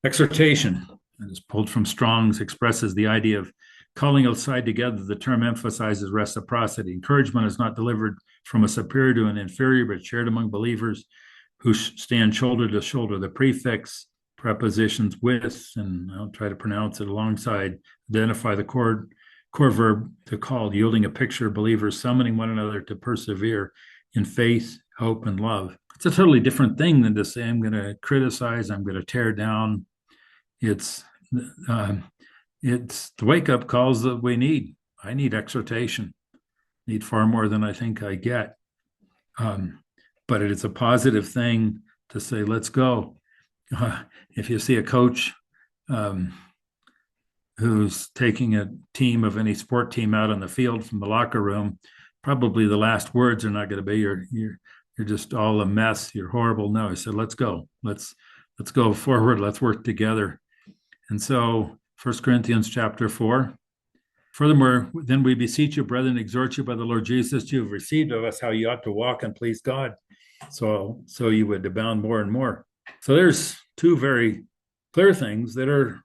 Exhortation, and is pulled from Strong's, expresses the idea of calling outside together. The term emphasizes reciprocity. Encouragement is not delivered from a superior to an inferior, but shared among believers who stand shoulder to shoulder. The prefix prepositions with, and I'll try to pronounce it alongside, identify the core verb to call, yielding a picture of believers summoning one another to persevere in faith, hope, and love. It's a totally different thing than to say, I'm going to criticize, I'm going to tear down. It's uh, it's the wake up calls that we need. I need exhortation, need far more than I think I get. But it is a positive thing to say, let's go. If you see a coach who's taking a team of any sport team out on the field from the locker room, probably the last words are not going to be you're just all a mess, you're horrible. No, I said, let's go. Let's go forward. Let's work together. And so 1 Corinthians chapter 4, furthermore, then we beseech you, brethren, exhort you by the Lord Jesus, you have received of us how you ought to walk and please God, so you would abound more and more. So there's two very clear things that are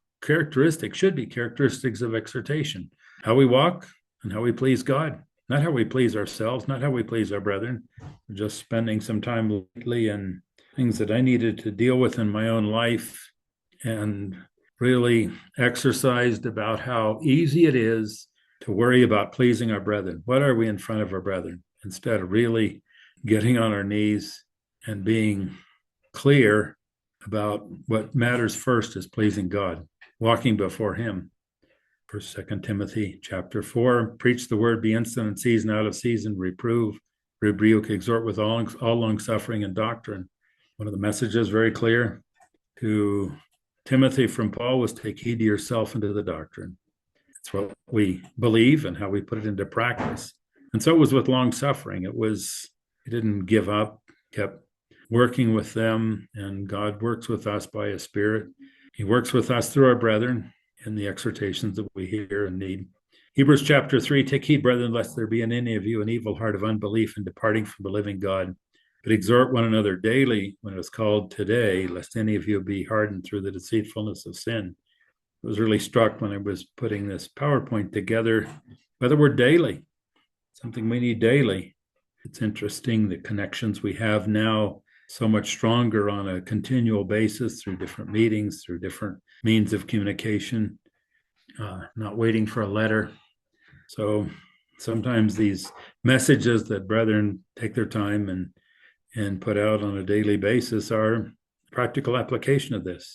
should be characteristics of exhortation: how we walk and how we please God, not how we please ourselves, not how we please our brethren. We're just spending some time lately in things that I needed to deal with in my own life, and really exercised about how easy it is to worry about pleasing our brethren. What are we in front of our brethren? Instead of really getting on our knees and being clear about what matters first is pleasing God, walking before him. First, 2 Timothy chapter 4, preach the word, be instant in season, out of season, reprove, rebuke, exhort with all long suffering and doctrine. One of the messages very clear to Timothy from Paul was, take heed to yourself and to the doctrine. It's what we believe and how we put it into practice. And so it was with long suffering. He didn't give up, kept working with them, and God works with us by his Spirit. He works with us through our brethren in the exhortations that we hear and need. Hebrews chapter 3, take heed, brethren, lest there be in any of you an evil heart of unbelief in departing from the living God. But exhort one another daily when it's called today, lest any of you be hardened through the deceitfulness of sin. I was really struck when I was putting this PowerPoint together by the word daily, something we need daily. It's interesting the connections we have now, so much stronger on a continual basis through different meetings, through different means of communication, not waiting for a letter. So sometimes these messages that brethren take their time and put out on a daily basis are practical application of this.